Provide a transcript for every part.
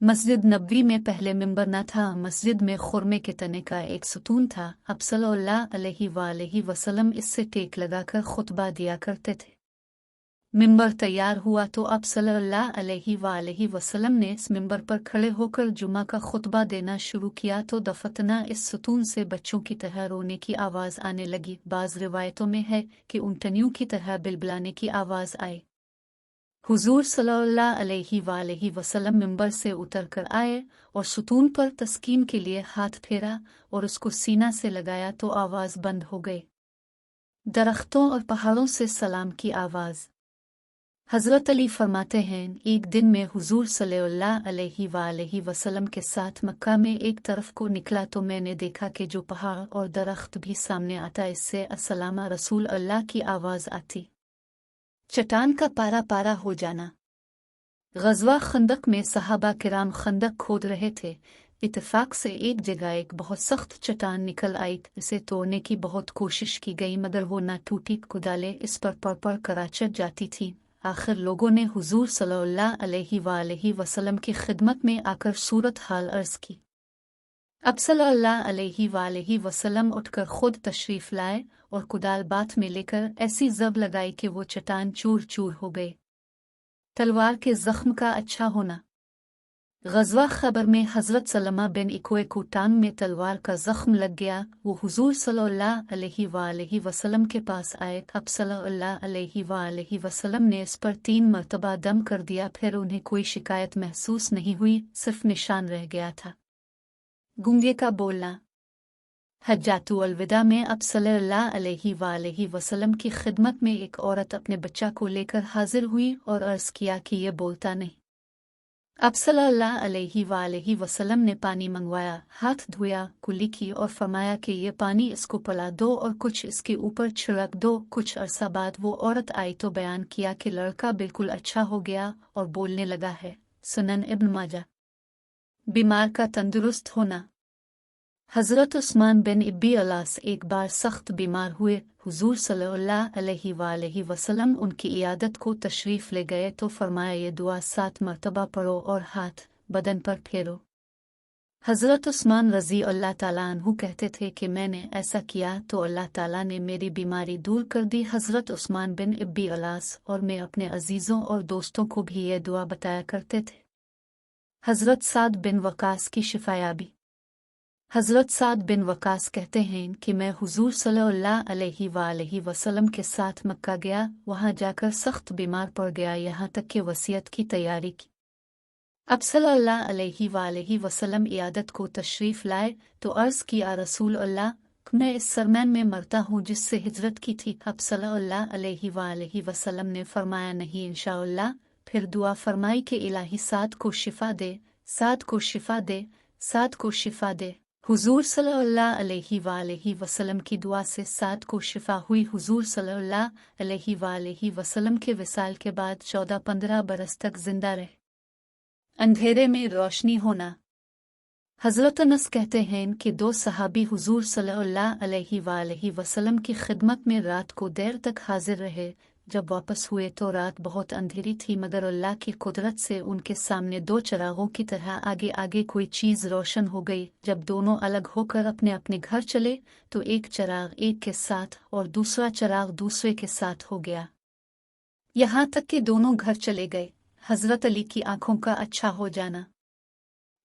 मस्जिद नबवी में पहले मिंबर न था। मस्जिद में खुरमे के तने का एक सतून था। आप सल्लल्लाहु अलैहि वसल्लम इससे टेक लगाकर खुतबा दिया करते थे। मिंबर तैयार हुआ तो आप सल्लल्लाहु अलैहि वसल्लम ने इस मिंबर पर खड़े होकर जुमा का खुतबा देना शुरू किया तो दफतना इस सतून से बच्चों की तरह रोने की आवाज़ आने लगी। बाज़ रिवायतों में है कि ऊँटनियों की तरह बिलबिलाने की आवाज़ आई। हुजूर सल्लल्लाहु अलैहि वसल्लम मिंबर से उतर कर आए और सतून पर तस्कीन के लिए हाथ फेरा और उसको सीना से लगाया तो आवाज़ बंद हो गई। दरख्तों और पहाड़ों से सलाम की आवाज़। हज़रत अली फरमाते हैं, एक दिन में हुजूर सल्लल्लाहु अलैहि वसल्लम के साथ मक्का में एक तरफ को निकला तो मैंने देखा कि जो पहाड़ और दरख्त भी सामने आता इससे अस्सलाम रसूल अल्लाह की आवाज़ आती। चट्टान का पारा पारा हो जाना। ग़ज़वा खंदक में सहाबा किराम खंदक खोद रहे थे। इत्तेफाक से एक जगह एक बहुत सख्त चट्टान निकल आई। इसे तोड़ने की बहुत कोशिश की गई मगर वो न टूटी। कुदाले इस पर पड़ कराचट जाती थी। आखिर लोगों ने हुजूर सल्लल्लाहु अलैहि वसल्लम की खिदमत में आकर सूरत हाल अर्ज़ की। अब सल्लल्लाहु अलैहि वसल्लम उठकर खुद तशरीफ़ लाए और कुदाल बात में लेकर ऐसी ज़ब लगाई कि वो चट्टान चूर चूर हो गए। तलवार के ज़ख्म का अच्छा होना। ग़ज़वा खबर में हज़रत सलमा बिन इक्वे को टांग में तलवार का ज़ख्म लग गया। वो हुजूर सल्लल्लाहु अलैहि वसल्लम के पास आए। अब सल्लल्लाहु अलैहि वसल्लम ने इस पर 3 मरतबा दम कर दिया। फिर उन्हें कोई शिकायत महसूस नहीं हुई, सिर्फ निशान रह गया था। गूंगे का बोलना। हज्जातुल अलविदा में अब सल्लल्लाहु अलैहि वसल्लम की खिदमत में एक औरत अपने बच्चा को लेकर हाजिर हुई और अर्ज़ किया कि ये बोलता नहीं। अब सल्लल्लाहु अलैहि वसल्लम ने पानी मंगवाया, हाथ धोया, कुल्ली की और फरमाया कि ये पानी इसको पिला दो और कुछ इसके ऊपर छिड़क दो। कुछ अरसा बाद वो औरत आई तो बयान किया कि लड़का बिल्कुल अच्छा हो गया और बोलने लगा है। सुनन इब्न माजा। बीमार का तंदुरुस्त होना। हज़रत उस्मान बिन इब्बी अलास एक बार सख्त बीमार हुए। हुजूर सल्लल्लाहु अलैहि वसल्लम उनकी इयादत को तशरीफ़ ले गए तो फरमाया ये दुआ 7 मरतबा पढ़ो और हाथ बदन पर फेरो। हज़रत उस्मान रज़ी अल्लाह ताला अन्हु कहते थे कि मैंने ऐसा किया तो अल्लाह ताला ने मेरी बीमारी दूर कर दी। हज़रत उस्मान बिन इब्बी अलास और मैं अपने अजीज़ों और दोस्तों को भी ये दुआ बताया करते थे। हज़रत साद बिन वकास की शिफायाबी। हज़रत साद बिन वकास कहते हैं कि मैं हुजूर सल्लल्लाहु अलैहि वसल्लम के साथ मक्का गया। वहाँ जाकर सख्त बीमार पड़ गया, यहाँ तक कि वसीयत की तैयारी की। अब सल्लल्लाहु अलैहि वसल्लम इयादत को तशरीफ़ लाए तो अर्ज़ किया, रसूल अल्लाह, मैं इस सरमैन में मरता हूँ जिससे हिजरत की थी। अब सल्लल्लाहु अलैहि वसल्लम ने फरमाया, नहीं इंशाअल्लाह। फिर दुआ फरमाई कि इलाही साद को शिफा दे, साद को शिफा दे, साद को शिफा दे। हुजूर सल्लल्लाहु अलैहि वसल्लम की दुआ से साद को शिफा हुई। हुजूर सल्लल्लाहु अलैहि वसल्लम के विसाल के बाद 14-15 बरस तक जिंदा रहे। अंधेरे में रोशनी होना। हज़रत अनस कहते हैं कि 2 सहाबी हुजूर सल्लल्लाहु अलैहि वसल्लम की खिदमत में रात को देर तक हाजिर रहे। जब वापस हुए तो रात बहुत अंधेरी थी मगर अल्लाह की कुदरत से उनके सामने 2 चिरागों की तरह आगे आगे कोई चीज़ रोशन हो गई। जब दोनों अलग होकर अपने अपने घर चले तो एक चिराग एक के साथ और दूसरा चिराग दूसरे के साथ हो गया, यहाँ तक कि दोनों घर चले गए। हज़रत अली की आंखों का अच्छा हो जाना।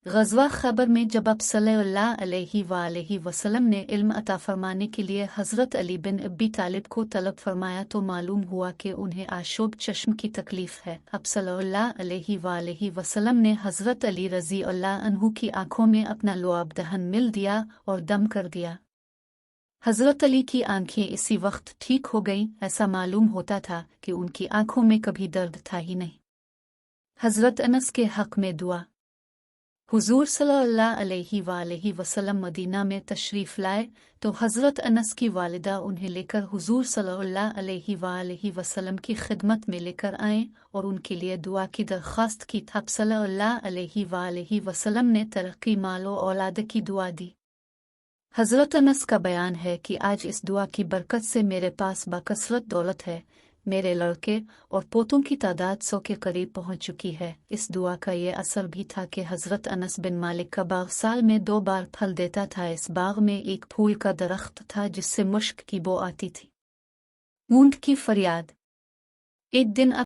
ग़ज़वा खबर में जब अब सल्लल्लाहु अलैहि वसल्लम ने इल्म अता फरमाने के लिए हज़रत अली बिन अबी तालिब को तलब फरमाया तो मालूम हुआ कि उन्हें आशोब चश्म की तकलीफ़ है। अब सल्लल्लाहु अलैहि वसल्लम ने हज़रत अली रज़ी अल्लाह अन्हु की आँखों में अपना लुआब दहन मिल दिया और दम कर दिया। हज़रत अली की आँखें इसी वक्त ठीक हो गईं। ऐसा मालूम होता था कि उनकी आँखों में कभी दर्द था ही नहीं। हज़रत अनस के हक़ में दुआ। हुजूर सल्लल्लाहु अलैहि वसल्लम मदीना में तशरीफ़ लाए तो हज़रत अनस की वालिदा उन्हें लेकर हुजूर सल्लल्लाहु अलैहि वसल्लम की खिदमत में लेकर आएँ और उनके लिए दुआ की दरख्वास्त की। तब सल्लल्लाहु अलैहि वसल्लम ने तरक्की मालो औलाद की दुआ दी। हज़रत अनस का बयान है कि आज इस दुआ की बरकत से मेरे पास बाकसरत दौलत है। میرے لڑکے اور پوتوں کی تعداد 100 کے قریب پہنچ چکی ہے۔ اس دعا کا یہ اثر بھی تھا کہ حضرت انس بن مالک کا باغ سال میں 2 بار پھل دیتا تھا۔ اس باغ میں ایک پھول کا درخت تھا جس سے مشک کی بو آتی تھی۔ اونٹ کی فریاد۔ ایک دن